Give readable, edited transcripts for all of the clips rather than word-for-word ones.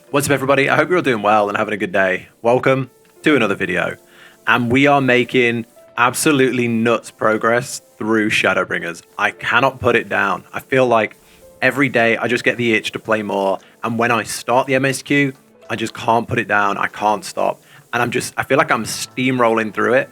What's up everybody, I hope you're all doing well and having a good day. Welcome to another video. And we are making absolutely nuts progress through Shadowbringers. I cannot put it down. I feel like every day I just get the itch to play more. And when I start the MSQ, I just can't put it down. I can't stop. And I feel like I'm steamrolling through it.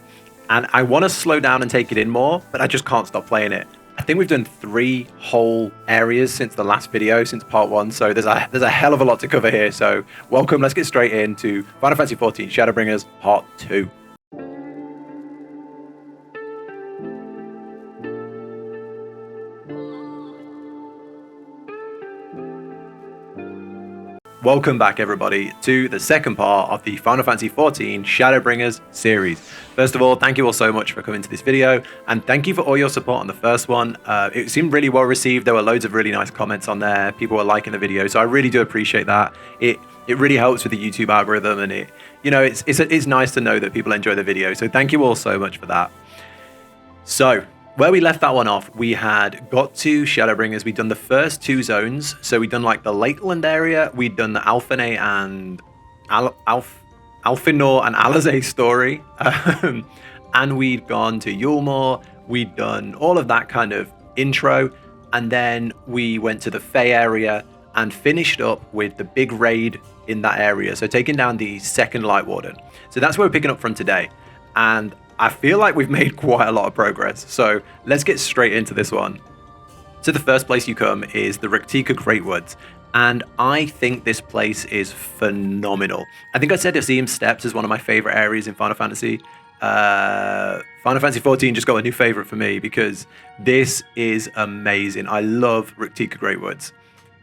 And I want to slow down and take it in more, but I just can't stop playing it. I think we've done 3 whole areas since the last video, since part 1. So there's a hell of a lot to cover here. So welcome, let's get straight into Final Fantasy XIV Shadowbringers part 2. Welcome back everybody to the second part of the Final Fantasy XIV Shadowbringers series. First of all, thank you all so much for coming to this video, and thank you for all your support on the first one. It seemed really well received. There were loads of really nice comments on there. People were liking the video, so I really do appreciate that. It really helps with the YouTube algorithm, and it's nice to know that people enjoy the video. So thank you all so much for that. So where we left that one off, we had got to Shadowbringers. We'd done the first 2 zones. So we'd done like the Lakeland area. We'd done the Alphinae and Alphinor and Alizé story. And we'd gone to Eulmore. We'd done all of that kind of intro. And then we went to the Fae area and finished up with the big raid in that area. So taking down the second Light Warden. So that's where we're picking up from today. And I feel like we've made quite a lot of progress, so let's get straight into this one. So the first place you come is the Eureka Greatwoods, and I think this place is phenomenal. I think I said Azim Steppes is one of my favorite areas in Final Fantasy. Final Fantasy XIV just got a new favorite for me because this is amazing. I love Eureka Greatwoods.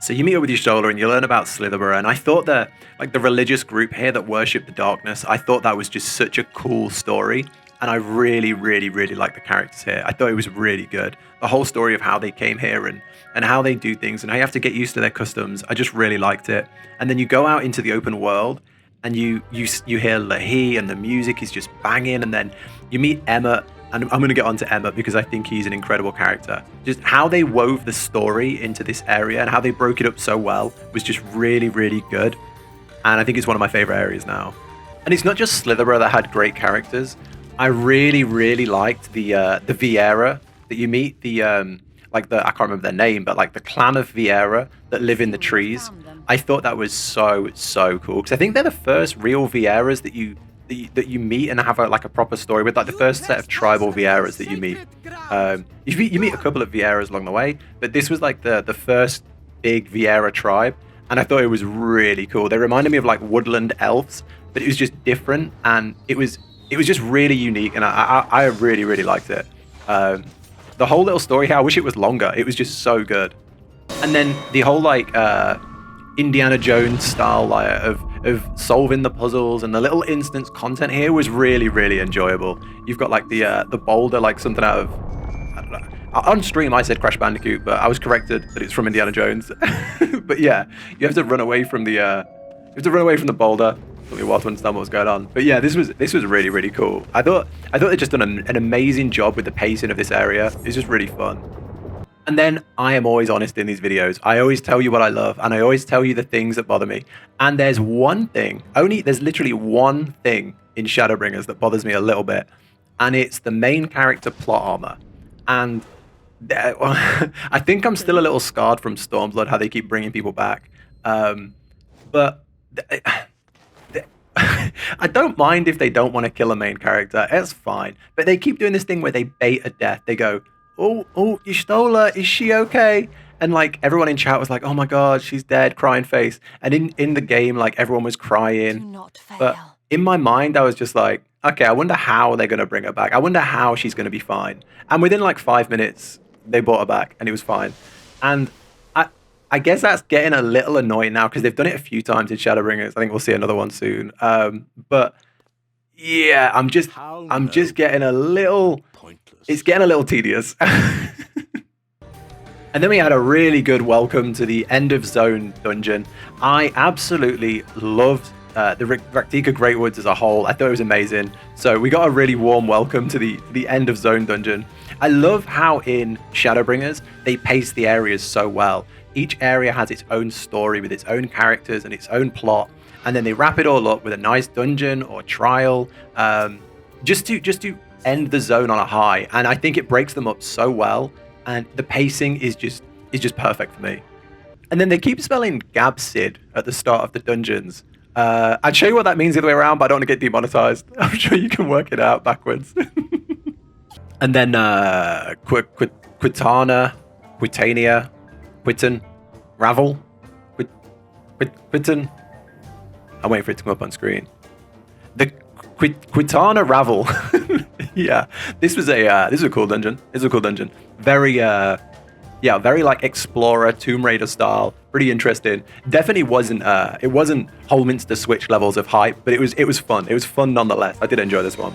So you meet up with Y'shtola and you learn about Slitherburg, and I thought that like the religious group here that worship the darkness, I thought that was just such a cool story. And I really like the characters here. I thought it was really good. The whole story of how they came here and how they do things and how you have to get used to their customs. I just really liked it. And then you go out into the open world and you hear Lahee and the music is just banging. And then you meet Emma, and I'm going to get on to Emma because I think he's an incredible character. Just how they wove the story into this area and how they broke it up so well was just really good. And I think it's one of my favorite areas now. And it's not just Slitherburg that had great characters. I really liked the Viera that you meet, I can't remember their name, but like the clan of Viera that live in the trees. I thought that was so cool because I think they're the first real Vieras that you meet and have a proper story with, like the first set of tribal Vieras that you meet. You meet a couple of Vieras along the way, but this was like the first big Viera tribe, and I thought it was really cool. They reminded me of like woodland elves, but it was just different, and it was just really unique, and I really liked it. The whole little story here, I wish it was longer. It was just so good. And then the whole Indiana Jones style of solving the puzzles and the little instance content here was really enjoyable. You've got like the boulder, like something out of, I don't know. On stream I said Crash Bandicoot, but I was corrected that it's from Indiana Jones. But yeah, you have to run away from the boulder. Took me a while to understand what was going on, but yeah, this was really cool. I thought they'd just done an amazing job with the pacing of this area. It's just really fun. And then I am always honest in these videos. I always tell you what I love, and I always tell you the things that bother me. And there's literally one thing in Shadowbringers that bothers me a little bit, and it's the main character plot armor. And I think I'm still a little scarred from Stormblood, how they keep bringing people back. But I don't mind if they don't want to kill a main character. It's fine. But they keep doing this thing where they bait a death. They go, oh, Y'shtola, is she okay? And like everyone in chat was like, oh my god, she's dead, crying face. And in the game, like everyone was crying. Do not fail. But in my mind, I was just like, okay, I wonder how they're going to bring her back. I wonder how she's going to be fine. And within like 5 minutes, they brought her back and it was fine. And I guess that's getting a little annoying now because they've done it a few times in Shadowbringers. I think we'll see another one soon. But yeah, I'm just getting a little pointless. It's getting a little tedious. And then we had a really good welcome to the end of zone dungeon. I absolutely loved the Eureka Greatwoods as a whole. I thought it was amazing. So we got a really warm welcome to the end of zone dungeon. I love how in Shadowbringers they pace the areas so well. each area has its own story with its own characters and its own plot, and then they wrap it all up with a nice dungeon or trial, just to end the zone on a high. And I think it breaks them up so well, and the pacing is just perfect for me. And then they keep spelling Gabsid at the start of the dungeons. I'd show you what that means the other way around, but I don't want to get demonetized. I'm sure you can work it out backwards. And then Qitana Ravel. Quitan. I'm waiting for it to come up on screen. The Qitana Ravel. Yeah, this was a cool dungeon. It's a cool dungeon. Very very like Explorer, Tomb Raider style. Pretty interesting. Definitely wasn't it wasn't Holminster Switch levels of hype, but it was fun. It was fun nonetheless. I did enjoy this one.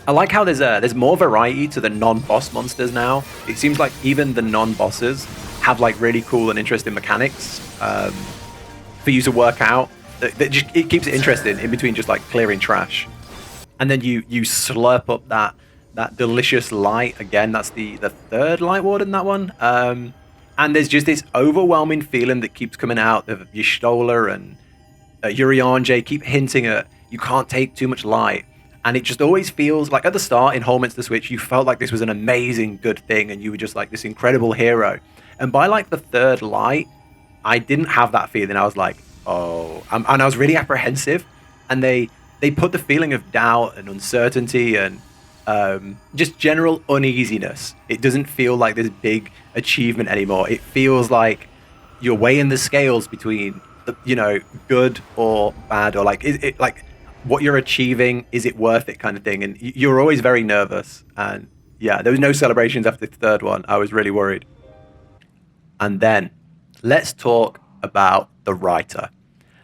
I like how there's more variety to the non-boss monsters now. It seems like even the non-bosses have like really cool and interesting mechanics for you to work out. It keeps it interesting in between just like clearing trash. And then you slurp up that delicious light. Again, that's the third light ward in that one. And there's just this overwhelming feeling that keeps coming out of Y'shtola and Urianger keep hinting at you can't take too much light. And it just always feels like at the start in Holminster Switch, you felt like this was an amazing, good thing, and you were just like this incredible hero. And by like the third light, I didn't have that feeling. I was like, oh, and I was really apprehensive. And they put the feeling of doubt and uncertainty and just general uneasiness. It doesn't feel like this big achievement anymore. It feels like you're weighing the scales between good or bad, or like it like what you're achieving, is it worth it, kind of thing. And you're always very nervous. And yeah, there was no celebrations after the third one. I was really worried. And then let's talk about the writer.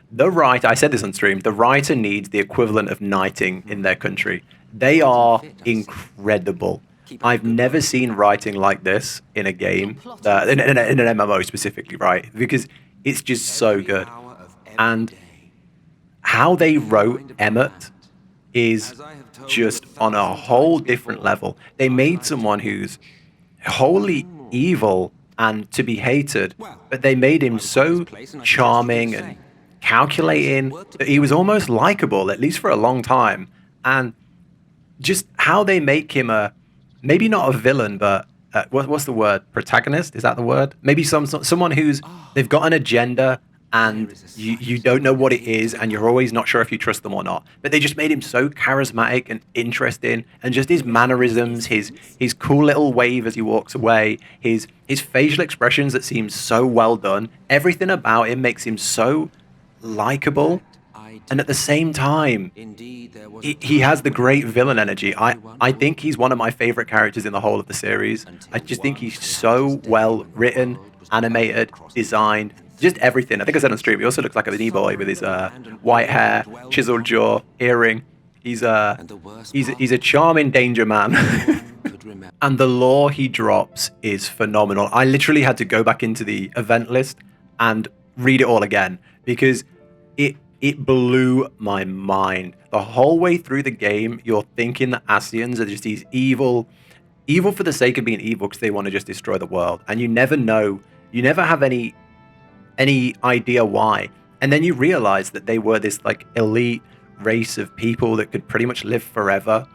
The writer, I said this on stream, the writer needs the equivalent of knighting in their country. They are incredible. I've never seen writing like this in a game, in an MMO specifically, right? Because it's just so good. And how they wrote Emmett is just on a whole different level. They made someone who's wholly evil and to be hated, but they made him so charming and calculating that he was almost likable, at least for a long time. And just how they make him maybe not a villain, but what's the word? Protagonist? Is that the word? Maybe someone who's, they've got an agenda and you don't know what it is, and you're always not sure if you trust them or not. But they just made him so charismatic and interesting, and just his mannerisms, his cool little wave as he walks away, his facial expressions that seem so well done. Everything about him makes him so likable, and at the same time, he has the great villain energy. I think he's one of my favorite characters in the whole of the series. I just think he's so well written, animated, designed, just everything. I think I said on stream, he also looks like an e-boy with his white hair, chiseled jaw, earring. He's a charming danger man. And the lore he drops is phenomenal. I literally had to go back into the event list and read it all again, because it blew my mind. The whole way through the game, you're thinking that Ascians are just these evil for the sake of being evil, because they want to just destroy the world. And you never know, you never have any idea why. And then you realize that they were this like elite race of people that could pretty much live forever.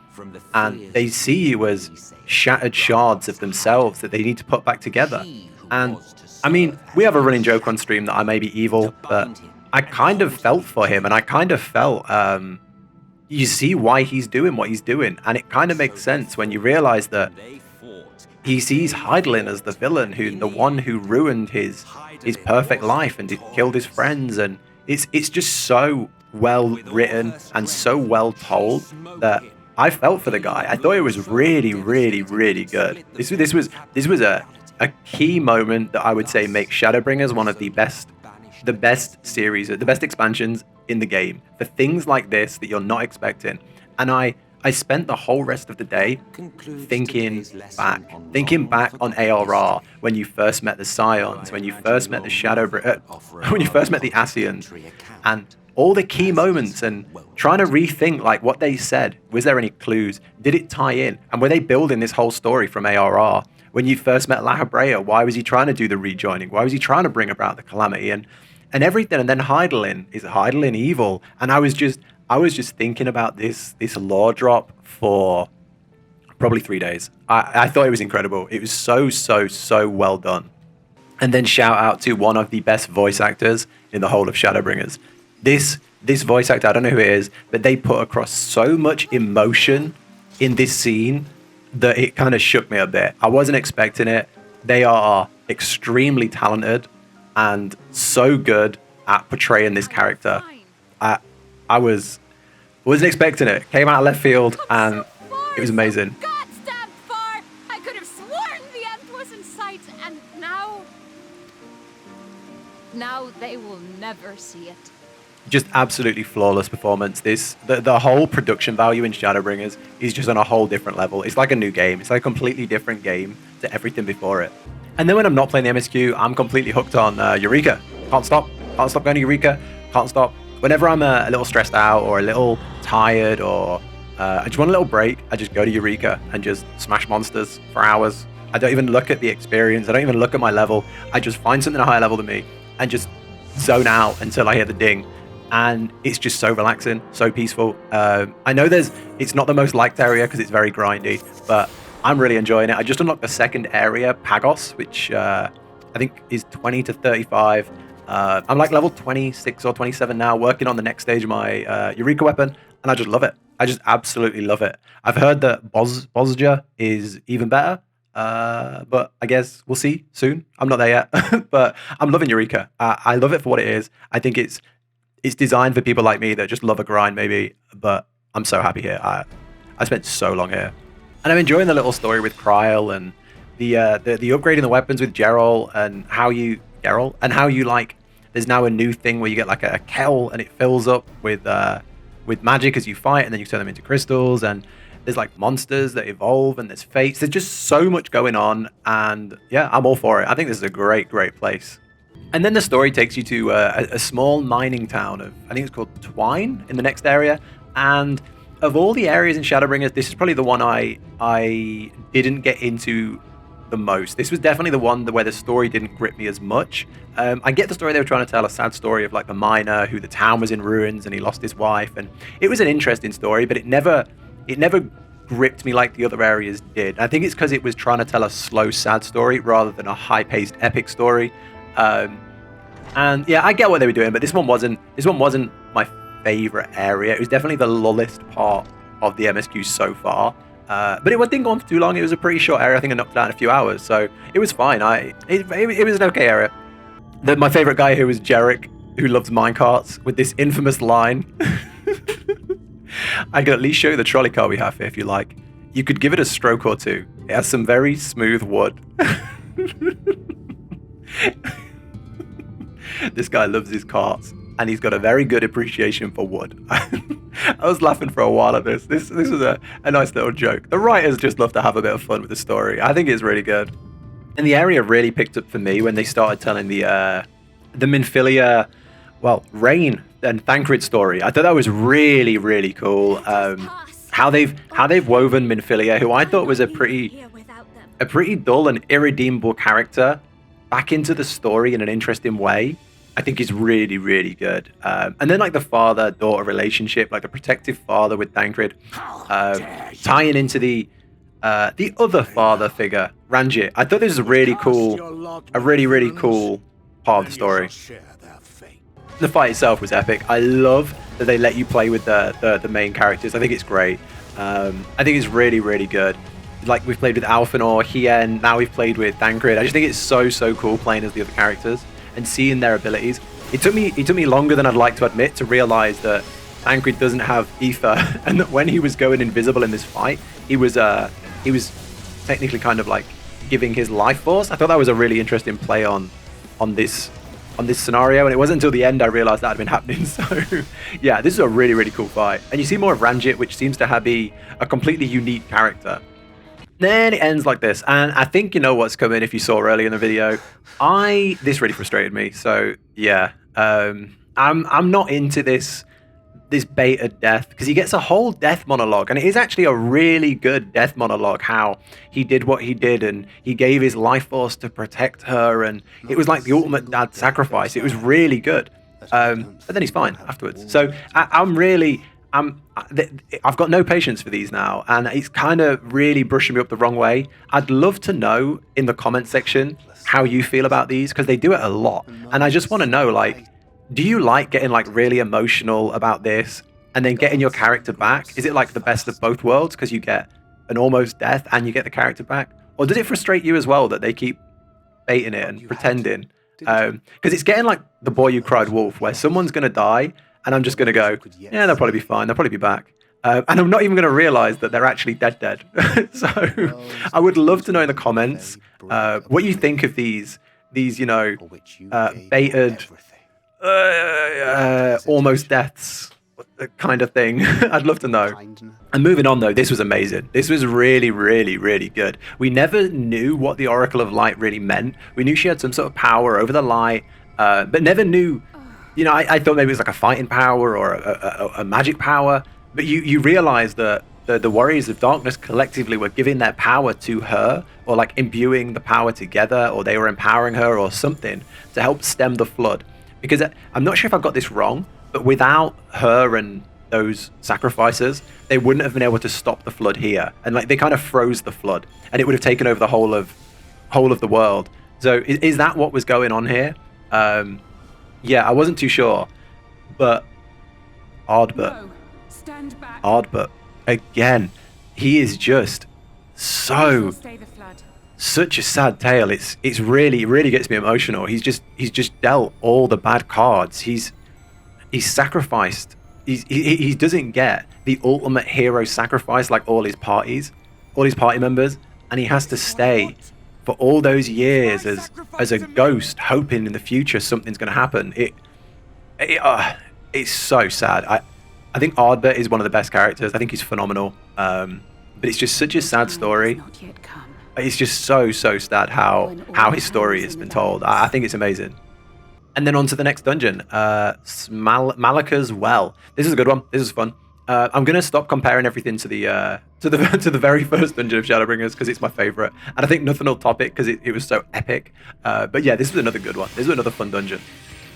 And they see you as shattered shards of themselves that they need to put back together. And I mean, we have a running joke on stream that I may be evil, but I kind of felt for him, and I kind of felt you see why he's doing what he's doing. And it kind of makes sense when you realize that he sees Heidelin as the villain, the one who ruined his perfect life and killed his friends. And it's just so well written and so well told that I felt for the guy. I thought it was really, really, really good. This was a key moment that I would say makes Shadowbringers one of the best series, the best expansions in the game, for things like this that you're not expecting. And I spent the whole rest of the day thinking back on ARR, when you first met the Scions, when you first met the when you first met the Ascians, and all the key moments, and trying to rethink like what they said. Was there any clues? Did it tie in? And were they building this whole story from ARR? when you first met Lahee, why was he trying to do the rejoining? Why was he trying to bring about the calamity and everything? And then Hydaelyn, is Hydaelyn evil? And I was just thinking about this lore drop for probably 3 days. I thought it was incredible. It was so well done. And then shout out to one of the best voice actors in the whole of Shadowbringers. This voice actor, I don't know who it is, but they put across so much emotion in this scene that it kind of shook me a bit. I wasn't expecting it. They are extremely talented and so good at portraying this character. I wasn't expecting it. Came out of left field and it was amazing. Goddamn far! I could have sworn the end was in sight, and now they will never see it. Just absolutely flawless performance. The whole production value in Shadowbringers is just on a whole different level. It's like a new game. It's like a completely different game to everything before it. And then when I'm not playing the MSQ, I'm completely hooked on Eureka. Can't stop going to Eureka. Can't stop. Whenever I'm a little stressed out or a little tired or I just want a little break, I just go to Eureka and just smash monsters for hours. I don't even look at the experience. I don't even look at my level. I just find something a higher level than me and just zone out until I hear the ding. And it's just so relaxing, so peaceful. I know it's not the most liked area because it's very grindy, but I'm really enjoying it. I just unlocked the second area, Pagos, which I think is 20 to 35. I'm like level 26 or 27 now, working on the next stage of my Eureka weapon, and I just love it. I just absolutely love it. I've heard that Bosja is even better, but I guess we'll see soon. I'm not there yet, but I'm loving Eureka. I love it for what it is. I think it's designed for people like me that just love a grind, maybe, but I'm so happy here. I spent so long here. And I'm enjoying the little story with Kryl and the upgrading the weapons with Geralt and how you like, there's now a new thing where you get like a kettle and it fills up with magic as you fight, and then you turn them into crystals, and there's like monsters that evolve, and there's fates. There's just so much going on, and yeah, I'm all for it. I think this is a great place. And then the story takes you to a small mining town of, I think it's called Twine in the next area. And of all the areas in Shadowbringers, this is probably the one I didn't get into the most. This was definitely the one where the story didn't grip me as much. I get the story they were trying to tell, a sad story of like the miner who the town was in ruins and he lost his wife. And it was an interesting story, but it never gripped me like the other areas did. I think it's because it was trying to tell a slow, sad story rather than a high-paced, epic story. And yeah, I get what they were doing, but this one wasn't my favorite area. It was definitely the lullest part of the MSQ so far. But it didn't go on for too long. It was a pretty short area. I think I knocked it out in a few hours, so it was fine. It was an okay area. My favorite guy here was Jarek, who loves minecarts, with this infamous line. I can at least show you the trolley car we have here if you like. You could give it a stroke or two. It has some very smooth wood. This guy loves his carts, and he's got a very good appreciation for wood. I was laughing for a while at this. This was a nice little joke. The writers just love to have a bit of fun with the story. I think it's really good. And the area really picked up for me when they started telling the Minfilia, Ryne and Thancred story. I thought that was really cool. How they've woven Minfilia, who I thought was a pretty dull and irredeemable character, back into the story in an interesting way. I think is really good. And then like the father-daughter relationship, like the protective father with Thancred, tying into the other father figure, Ranjit. I thought this was a really cool part of the story. The fight itself was epic. I love that they let you play with the main characters. I think it's great. I think it's really good. Like we've played with Alphanor, Hien, now we've played with Thancred. I just think it's so cool playing as the other characters and seeing their abilities. It took me longer than I'd like to admit to realize that Thancred doesn't have ether, and that when he was going invisible in this fight, he was technically kind of like giving his life force. I thought that was a really interesting play on this scenario, and it wasn't until the end I realized that had been happening. So yeah, this is a really cool fight, and you see more of Ranjit, which seems to be a completely unique character. Then it ends like this, and I think you know what's coming if you saw earlier in the video. This really frustrated me. So yeah, I'm not into this this baited death, because he gets a whole death monologue, and it is actually a really good death monologue, how he did what he did and he gave his life force to protect her, and it was like the ultimate dad sacrifice. It was really good. But then he's fine afterwards. So I've got no patience for these now, and it's kind of really brushing me up the wrong way. I'd love to know in the comment section how you feel about these, because they do it a lot, and I just want to know, like, do you like getting like really emotional about this and then getting your character back? Is it like the best of both worlds because you get an almost death and you get the character back? Or does it frustrate you as well that they keep baiting it and pretending? Because it's getting like The Boy You Cried Wolf, where someone's going to die and I'm just going to go, yeah, they'll probably be fine. They'll probably be back. And I'm not even going to realize that they're actually dead. So I would love to know in the comments what you think of these baited almost deaths kind of thing. I'd love to know. And moving on though, this was amazing. This was really, really, really good. We never knew what the Oracle of Light really meant. We knew she had some sort of power over the light, but never knew, I thought maybe it was like a fighting power or a magic power, but you realize that the Warriors of Darkness collectively were giving their power to her, or like imbuing the power together, or they were empowering her or something to help stem the flood. Because I'm not sure if I got this wrong, but without her and those sacrifices, they wouldn't have been able to stop the flood here. And like they kind of froze the flood, and it would have taken over the whole of the world. So is that what was going on here? Yeah, I wasn't too sure, but Ardbert, again, he is just such a sad tale. It's really gets me emotional. He's just dealt all the bad cards. He's sacrificed. He doesn't get the ultimate hero sacrifice like all his party members, and he has to stay for all those years as a ghost, hoping in the future something's going to happen. It's so sad. I think Ardbert is one of the best characters. I think he's phenomenal. But it's just such a sad story. It's just so sad how his story has been told. I think it's amazing. And then on to the next dungeon, Malikah's Well. This is a good one. This is fun. I'm gonna stop comparing everything to the very first dungeon of Shadowbringers because it's my favorite, and I think nothing will top it because it was so epic. But yeah, this was another good one. This was another fun dungeon.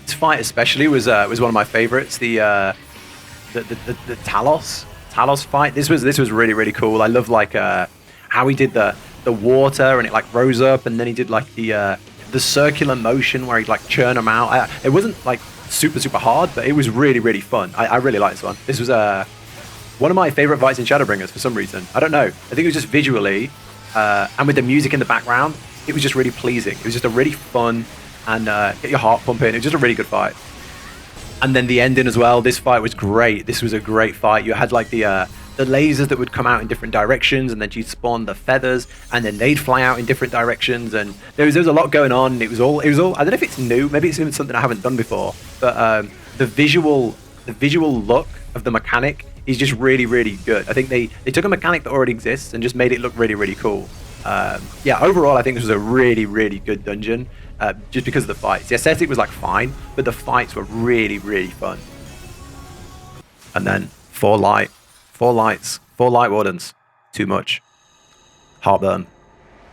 This fight especially was one of my favorites. The Talos fight. This was really cool. I love like how he did the water and it like rose up, and then he did like the circular motion where he'd like churn them out. It wasn't like super hard, but it was really fun. I really liked this one. This was one of my favorite fights in Shadowbringers for some reason. I don't know. I think it was just visually and with the music in the background, it was just really pleasing. It was just a really fun and get your heart pumping. It was just a really good fight. And then the ending as well. This fight was great. This was a great fight. You had like the lasers that would come out in different directions, and then you'd spawn the feathers, and then they'd fly out in different directions, and there was a lot going on. It was all. I don't know if it's new. Maybe it's even something I haven't done before. But the visual look of the mechanic is just really good. I think they took a mechanic that already exists and just made it look really cool. Yeah, overall I think this was a really good dungeon. Just because of the fights. The aesthetic was like fine, but the fights were really fun. And then four light wardens. Too much. Heartburn.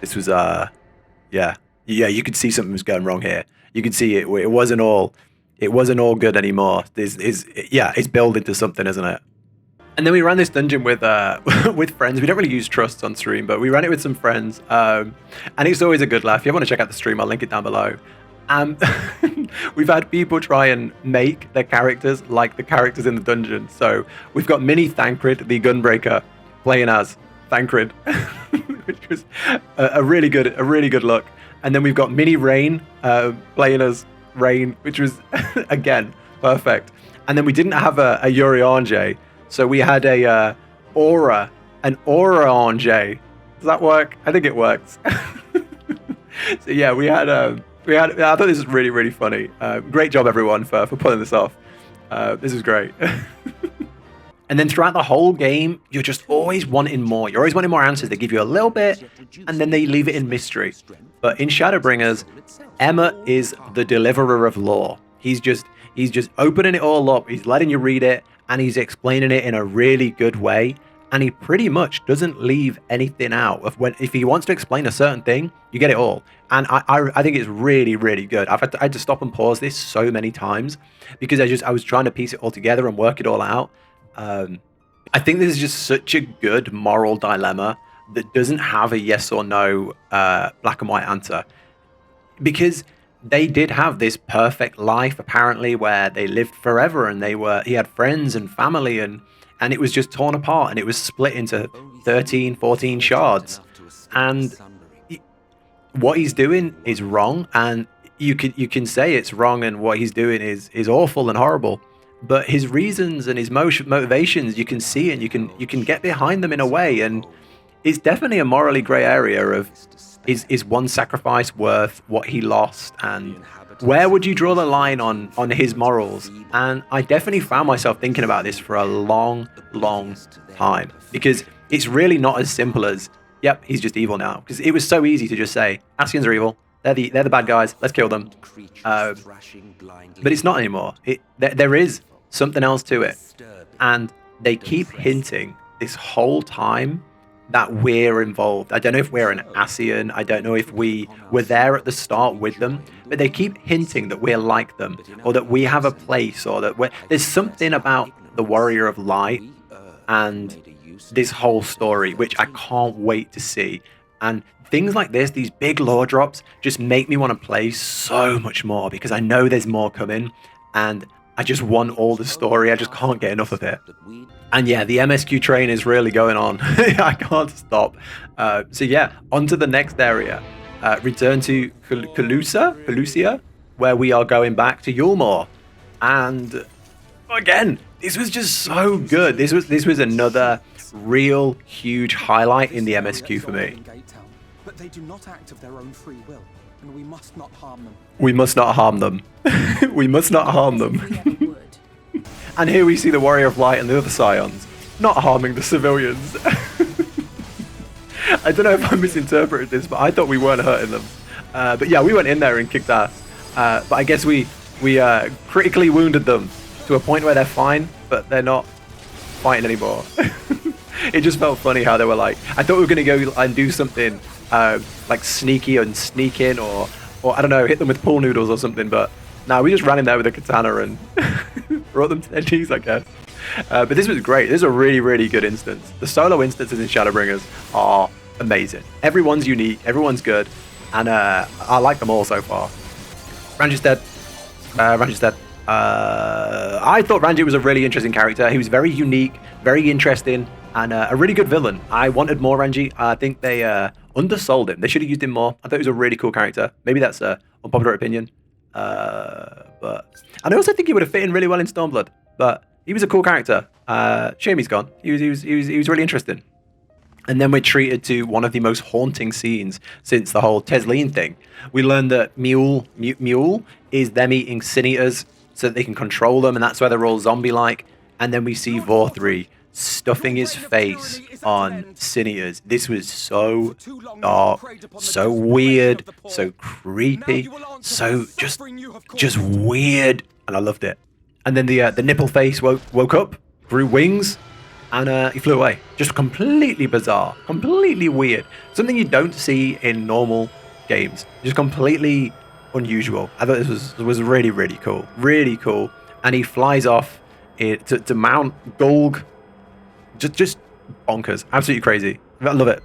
This was yeah, you could see something was going wrong here. You could see it wasn't all good anymore. It's building to something, isn't it? And then we ran this dungeon with with friends. We don't really use trusts on stream, but we ran it with some friends. And it's always a good laugh. If you want to check out the stream, I'll link it down below. We've had people try and make their characters like the characters in the dungeon. So we've got Mini Thancred, the Gunbreaker, playing as Thancred, which was a really good look. And then we've got Mini Ryne playing as Ryne, which was again perfect. And then we didn't have a Uriange. So we had an Aura Ange. Does that work? I think it works. So yeah, we had. I thought this was really funny. Great job everyone for pulling this off. This is great. And then throughout the whole game, you're just always wanting more. You're always wanting more answers. They give you a little bit, and then they leave it in mystery. But in Shadowbringers, Emma is the deliverer of lore. He's just opening it all up. He's letting you read it, and he's explaining it in a really good way. And he pretty much doesn't leave anything out of when if he wants to explain a certain thing, you get it all. And I think it's really, really good. I had to stop and pause this so many times because I was trying to piece it all together and work it all out. I think this is just such a good moral dilemma that doesn't have a yes or no black and white answer, because they did have this perfect life apparently where they lived forever and he had friends and family, and it was just torn apart and it was split into 13, 14 shards. And what he's doing is wrong, and you can say it's wrong and what he's doing is awful and horrible. But his reasons and his motivations, you can see and you can get behind them in a way, and it's definitely a morally grey area of is one sacrifice worth what he lost, and where would you draw the line on his morals? And I definitely found myself thinking about this for a long time, because it's really not as simple as, yep, he's just evil now. Because it was so easy to just say, Ascians are evil, they're the bad guys, let's kill them. But it's not anymore. There is something else to it. And they keep hinting this whole time that we're involved. I don't know if we're an Ascian, I don't know if we were there at the start with them, but they keep hinting that we're like them, or that we have a place, or that there's something about the Warrior of Light and this whole story which I can't wait to see. And things like this, these big lore drops, just make me want to play so much more, because I know there's more coming, and I just want all the story. I just can't get enough of it. And yeah, the MSQ train is really going on. I can't stop. So yeah, on to the next area. Return to Calusia, where we are going back to Eulmore. And again, this was just so good. This was another real huge highlight in the MSQ for me. But they do not act of their own free will, and we must not harm them. We must not harm them. We must not harm them. And here we see the Warrior of Light and the other Scions not harming the civilians. I don't know if I misinterpreted this, but I thought we weren't hurting them. But yeah, we went in there and kicked ass. But I guess we critically wounded them to a point where they're fine, but they're not fighting anymore. It just felt funny how they were like, I thought we were going to go and do something like sneaky and sneak in, or I don't know, hit them with pool noodles or something, but no, we just ran in there with a katana and brought them to their knees, I guess. But this was great. This is a really, really good instance. The solo instances in Shadowbringers are amazing. Everyone's unique, everyone's good, and I like them all so far. Ranjit's dead. Ranjit's dead. I thought Ranjit was a really interesting character. He was very unique, very interesting, and a really good villain. I wanted more Ranjit. I think they undersold him. They should have used him more. I thought he was a really cool character. Maybe that's an unpopular opinion. And I also think he would have fit in really well in Stormblood. But he was a cool character. Shame he's gone. He was really interesting. And then we're treated to one of the most haunting scenes since the whole Tesleen thing. We learned that Mule is them eating Sin Eaters so that they can control them, and that's why they're all zombie-like. And then we see Vorthri stuffing his face on Sin Eaters. This was so dark, so weird, so creepy, so just weird, and I loved it. And then the nipple face woke up, grew wings, and he flew away. Just completely bizarre, completely weird. Something you don't see in normal games. Just completely unusual. I thought this was really, really cool. Really cool. And he flies off to Mount Gulg. Just bonkers. Absolutely crazy. I love it.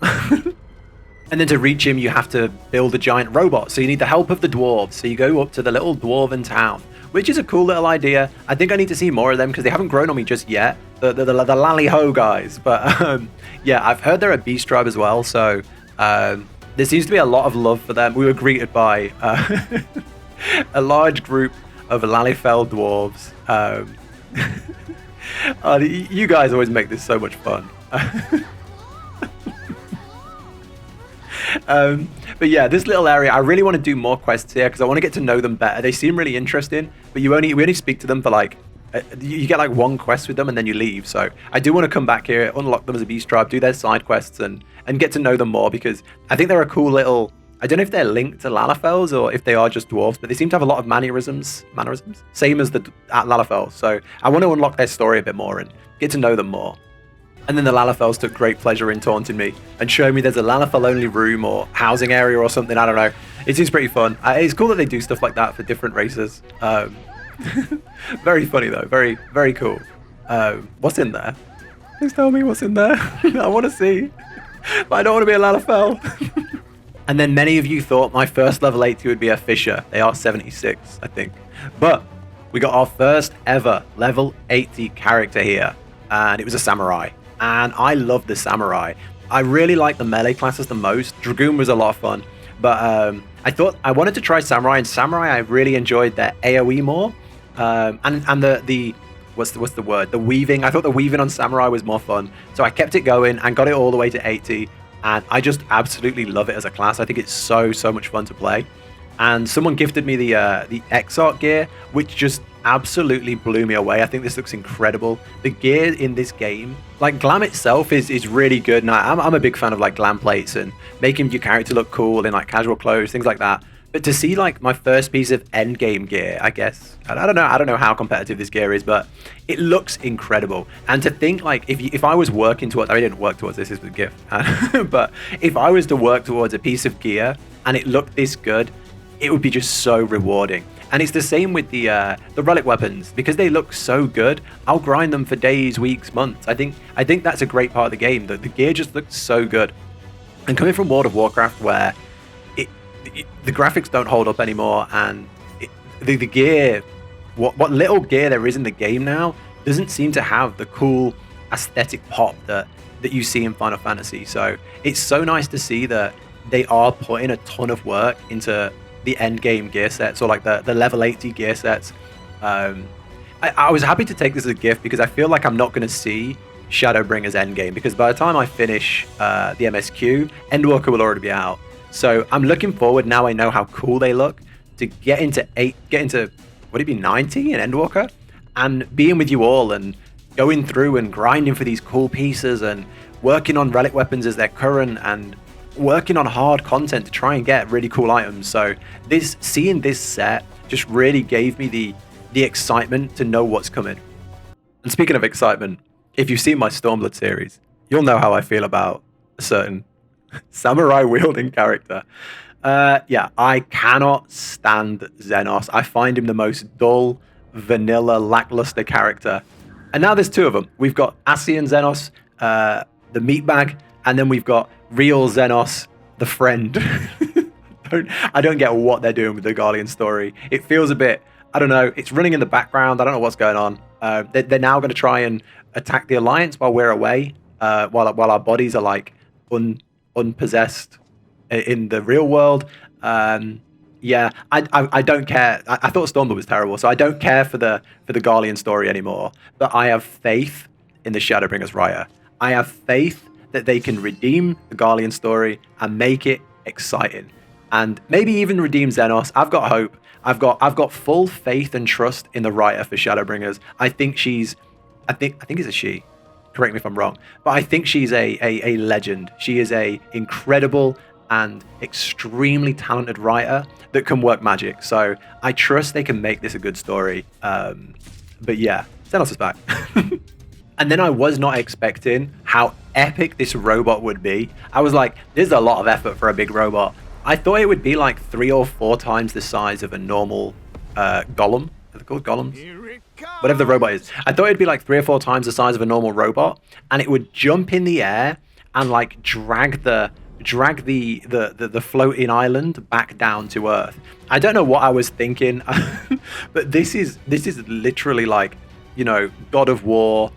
And then to reach him, you have to build a giant robot. So you need the help of the dwarves. So you go up to the little dwarven town, which is a cool little idea. I think I need to see more of them because they haven't grown on me just yet. The Lally Ho guys. But yeah, I've heard they're a beast tribe as well. So there seems to be a lot of love for them. We were greeted by a large group of Lalifell dwarves. You guys always make this so much fun. But yeah, this little area, I really want to do more quests here because I want to get to know them better. They seem really interesting, but we only speak to them for like, you get like one quest with them and then you leave. So I do want to come back here, unlock them as a beast tribe, do their side quests and get to know them more, because I think they're a cool little I don't know if they're linked to Lalafels or if they are just dwarves, but they seem to have a lot of mannerisms, same as at Lalafels. So I want to unlock their story a bit more and get to know them more. And then the Lalafels took great pleasure in taunting me and showing me there's a Lalafel-only room or housing area or something. I don't know. It seems pretty fun. It's cool that they do stuff like that for different races. Very funny though. Very, very cool. What's in there? Please tell me what's in there. I want to see. But I don't want to be a Lalafell. And then many of you thought my first level 80 would be a Fisher. They are 76, I think. But we got our first ever level 80 character here. And it was a Samurai. And I love the Samurai. I really like the melee classes the most. Dragoon was a lot of fun. But I thought I wanted to try Samurai. And Samurai, I really enjoyed their AoE more. And the what's the word? The weaving. I thought the weaving on Samurai was more fun. So I kept it going and got it all the way to 80. And I just absolutely love it as a class. I think it's so much fun to play. And someone gifted me the Exarch gear, which just absolutely blew me away. I think this looks incredible. The gear in this game, like glam itself is really good. And I'm a big fan of like glam plates and making your character look cool in like casual clothes, things like that. But to see like my first piece of end game gear, I guess, I don't know how competitive this gear is, but it looks incredible. And to think like if I was working towards, I didn't work towards this is a gift, but if I was to work towards a piece of gear and it looked this good, it would be just so rewarding. And it's the same with the relic weapons, because they look so good. I'll grind them for days, weeks, months. I think that's a great part of the game. The gear just looks so good. And coming from World of Warcraft, where the graphics don't hold up anymore, and the gear, what little gear there is in the game now, doesn't seem to have the cool aesthetic pop that you see in Final Fantasy. So it's so nice to see that they are putting a ton of work into the end game gear sets, or like the level 80 gear sets. I was happy to take this as a gift because I feel like I'm not going to see Shadowbringers endgame, because by the time I finish the MSQ, Endwalker will already be out. So I'm looking forward, now I know how cool they look, to get into would it be 90 in Endwalker, and being with you all and going through and grinding for these cool pieces and working on relic weapons as they're current and working on hard content to try and get really cool items. So seeing this set just really gave me the excitement to know what's coming. And speaking of excitement, if you've seen my Stormblood series, you'll know how I feel about a certain samurai wielding character. I cannot stand Xenos. I find him the most dull, vanilla, lackluster character. And now there's two of them. We've got Asian Xenos, the meatbag, and then we've got real Xenos, the friend. I don't get what they're doing with the Guardian story. It feels a bit, I don't know, it's running in the background. I don't know what's going on. They're now going to try and attack the Alliance while we're away, while our bodies are like unpossessed in the real world. I don't care. I thought Stormblood was terrible, so I don't care for the Garlean story anymore. But I have faith in the Shadowbringers writer. I have faith that they can redeem the Garlean story and make it exciting, and maybe even redeem Xenos. I've got hope. I've got full faith and trust in the writer for Shadowbringers. I think it's a she. Correct me if I'm wrong, but I think she's a legend. She is a incredible and extremely talented writer that can work magic. So I trust they can make this a good story. But yeah, Xenos is back. And then I was not expecting how epic this robot would be. I was like, this is a lot of effort for a big robot. I thought it would be like 3 or 4 times the size of a normal golem. Are they called golems? Whatever the robot is. I thought it'd be like 3 or 4 times the size of a normal robot, and it would jump in the air and like drag the floating island back down to Earth. I don't know what I was thinking, but this is literally like, you know, God of War,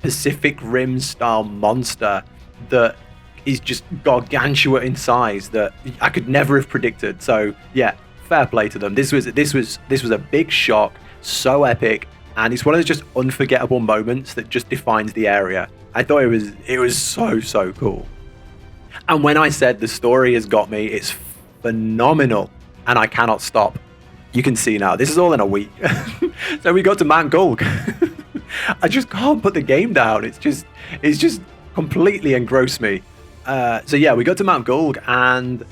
Pacific Rim style monster that is just gargantua in size that I could never have predicted. So yeah, fair play to them. This was a big shock, so epic, and it's one of those just unforgettable moments that just defines the area. I thought it was so cool. And when I said the story has got me, it's phenomenal, and I cannot stop. You can see now, this is all in a week. So we got to Mount Gulg. I just can't put the game down. It's just completely engrossed me. So yeah, we got to Mount Gulg, and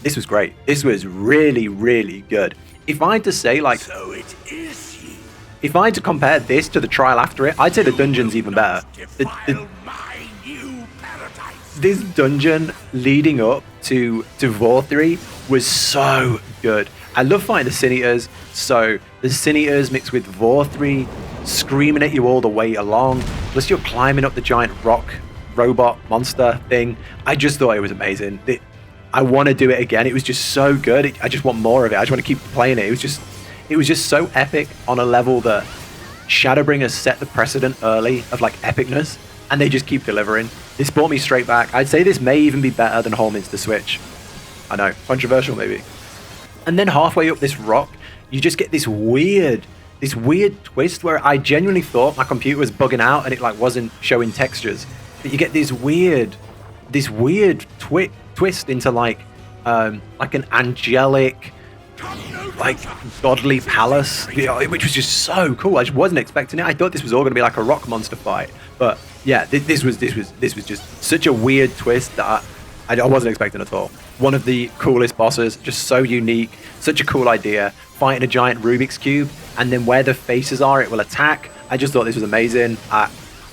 This was great. This was really, really good. If I had to say, like, So it is he. if I had to compare this to the trial after it, I'd say the dungeon's even better. Defile my new paradise. This dungeon leading up to Vorthree was so good. I love fighting the Sin Eaters. So the Sin Eaters mixed with Vorthree screaming at you all the way along. Plus you're climbing up the giant rock robot monster thing. I just thought it was amazing. I want to do it again. It was just so good. I just want more of it. I just want to keep playing it. It was just so epic on a level that Shadowbringers set the precedent early of like epicness, and they just keep delivering. This brought me straight back. I'd say this may even be better than Holminster Switch. I know, controversial maybe. And then halfway up this rock, you just get this weird twist where I genuinely thought my computer was bugging out and it like wasn't showing textures. But you get this weird twist into like an angelic, like godly palace, which was just so cool. I just wasn't expecting it. I thought this was all going to be like a rock monster fight, but yeah, this was just such a weird twist that I wasn't expecting at all. One of the coolest bosses, just so unique, such a cool idea. Fighting a giant Rubik's Cube, and then where the faces are, it will attack. I just thought this was amazing. I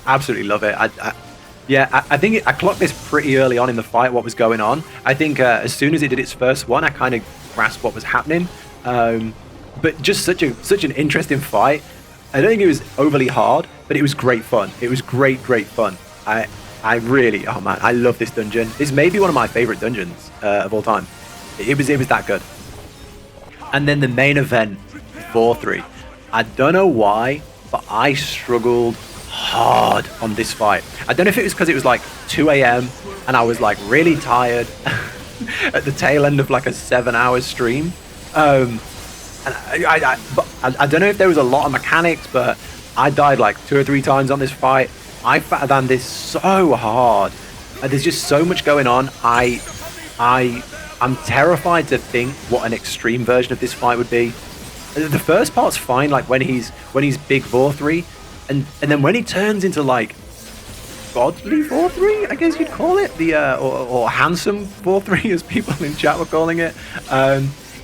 absolutely love it. I think I clocked this pretty early on in the fight, what was going on. I think as soon as it did its first one, I kind of grasped what was happening. But just such an interesting fight. I don't think it was overly hard, but it was great fun. It was great fun. I really, oh man, I love this dungeon. This may be one of my favorite dungeons of all time. It was that good. And then the main event, Vorthree. I don't know why, but I struggled hard on this fight. I don't know if it was because it was like 2 a.m. and I was like really tired at the tail end of like a 7-hour stream. And I don't know if there was a lot of mechanics, but I died like 2 or 3 times on this fight. I father-than this so hard. There's just so much going on. I'm terrified to think what an extreme version of this fight would be. The first part's fine, like when he's big Vorthree, and then when he turns into like godly Vorthree, I guess you'd call it, or handsome Vorthree as people in chat were calling it.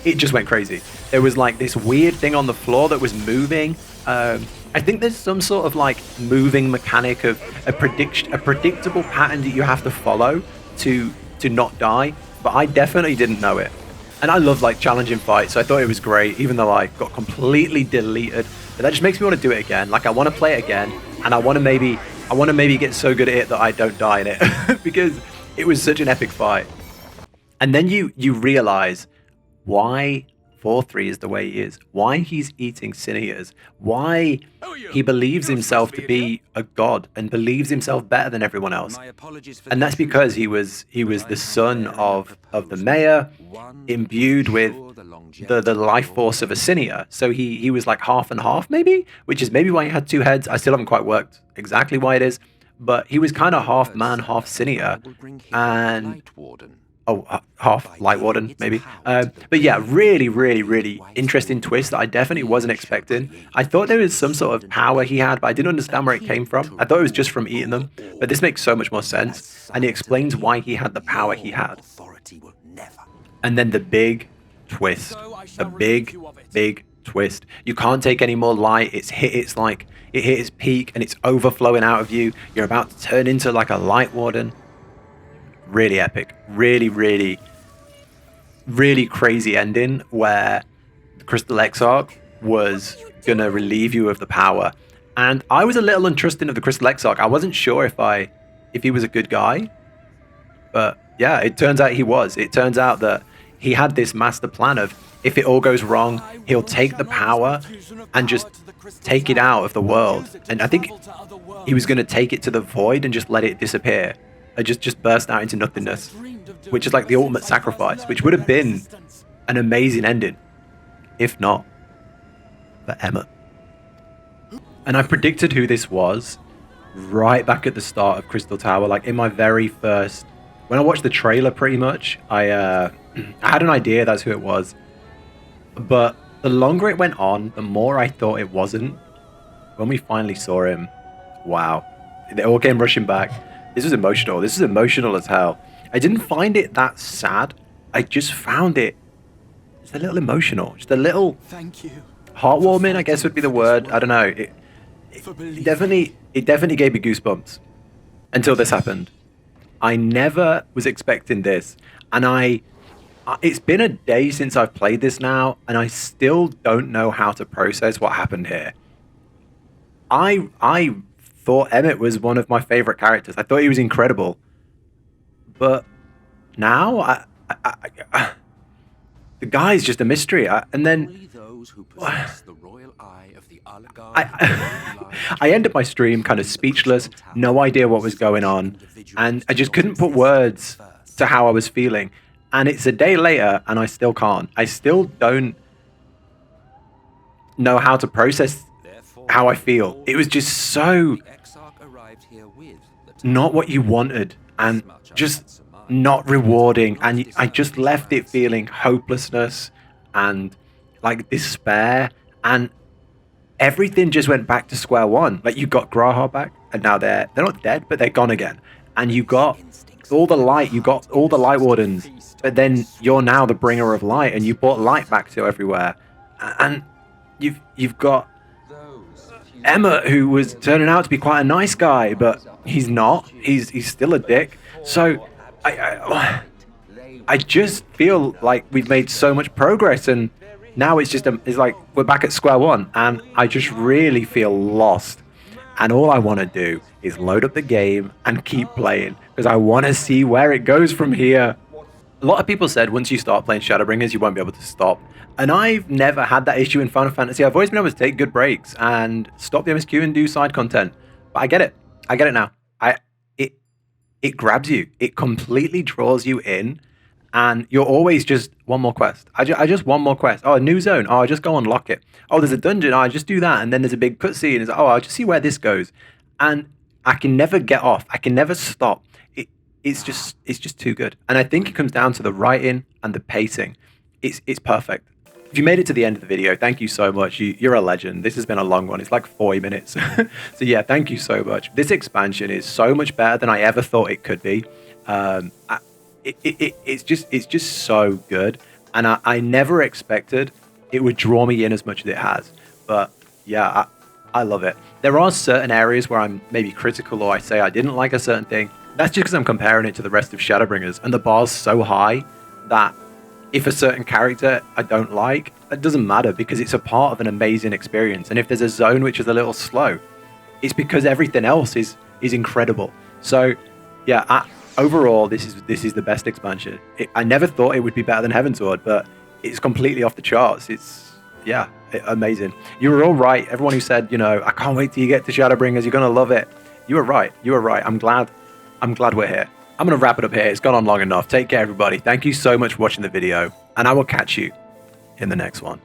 It just went crazy. There was like this weird thing on the floor that was moving. I think there's some sort of like moving mechanic of a predictable pattern that you have to follow to not die, but I definitely didn't know it. And I love like challenging fights, so I thought it was great, even though I got completely deleted. But that just makes me want to do it again. Like I want to play it again, and I want to maybe get so good at it that I don't die in it because it was such an epic fight. And then you realize why Vorthree is the way he is, why he's eating Sin Eaters, why he believes himself to be a god and believes himself better than everyone else. And that's because he was the son of the mayor, imbued with the life force of a Sin Eater. So he was like half and half maybe, which is maybe why he had 2 heads. I still haven't quite worked exactly why it is, but he was kind of half man, half Sin Eater, and half Light Warden, maybe. But yeah, really interesting twist that I definitely wasn't expecting. I thought there was some sort of power he had, but I didn't understand where it came from. I thought it was just from eating them, but this makes so much more sense, and it explains why he had the power he had. And then the big twist, a big twist. You can't take any more light. It hit its peak, and it's overflowing out of you. You're about to turn into like a Light Warden. Really epic, really crazy ending where the Crystal Exarch was gonna relieve you of the power, and I was a little untrusting of the Crystal Exarch. I wasn't sure if he was a good guy, but yeah, it turns out he was. It turns out that he had this master plan of if it all goes wrong, he'll take the power and just take it out of the world. And I think he was gonna take it to the void and just let it disappear. Just burst out into nothingness, which is like the ultimate sacrifice, which would have been an amazing ending, if not for Emma. And I predicted who this was right back at the start of Crystal Tower, like in my very first, when I watched the trailer pretty much, I had an idea that's who it was, but the longer it went on, the more I thought it wasn't. When we finally saw him, wow, they all came rushing back. This was emotional. This is emotional as hell. I didn't find it that sad I just found it just a little emotional, just a little Thank you. heartwarming, I guess would be the word. I don't know. It definitely gave me goosebumps until this happened. I never was expecting this, and it's been a day since I've played this now, and I still don't know how to process what happened here. I thought Emmett was one of my favorite characters. I thought he was incredible, but now the guy's just a mystery. And then Only those who possess the royal eye of the oligarch I ended my stream kind of speechless, no idea what was going on, and I just couldn't put words to how I was feeling. And it's a day later, and I still can't. I still don't know how to process how I feel. It was just so not what you wanted, and just not rewarding. And I just left it feeling hopelessness and like despair, and everything just went back to square one. Like, you got Graha back, and now they're not dead, but they're gone again. And you got all the light, you got all the light wardens, but then you're now the bringer of light, and you brought light back to everywhere. And you've got Emma, who was turning out to be quite a nice guy, but he's not. He's still a dick. So I just feel like we've made so much progress, and now it's like we're back at square one, and I just really feel lost. And all I want to do is load up the game and keep playing, because I want to see where it goes from here. A lot of people said once you start playing Shadowbringers, you won't be able to stop. And I've never had that issue in Final Fantasy. I've always been able to take good breaks and stop the MSQ and do side content. But I get it. I get it now. It grabs you. It completely draws you in. And you're always just one more quest. I just one more quest. Oh, a new zone. Oh, I just go unlock it. Oh, there's a dungeon. Oh, I just do that. And then there's a big cutscene. It's oh, I'll just see where this goes. And I can never get off. I can never stop. It's just too good. And I think it comes down to the writing and the pacing. It's perfect. If you made it to the end of the video, thank you so much. You're a legend. This has been a long one. It's like 40 minutes. So yeah, thank you so much. This expansion is so much better than I ever thought it could be. It's just so good, and I never expected it would draw me in as much as it has. But yeah, I love it. There are certain areas where I'm maybe critical, or I say I didn't like a certain thing. That's just because I'm comparing it to the rest of Shadowbringers, and the bar's so high that if a certain character I don't like, it doesn't matter, because it's a part of an amazing experience. And if there's a zone which is a little slow, it's because everything else is incredible. So yeah, overall, this is the best expansion. I never thought it would be better than Heavensward, but it's completely off the charts. It's amazing. You were all right. Everyone who said, I can't wait till you get to Shadowbringers, you're gonna love it. You were right. You were right. I'm glad we're here. I'm gonna wrap it up here. It's gone on long enough. Take care, everybody. Thank you so much for watching the video, and I will catch you in the next one.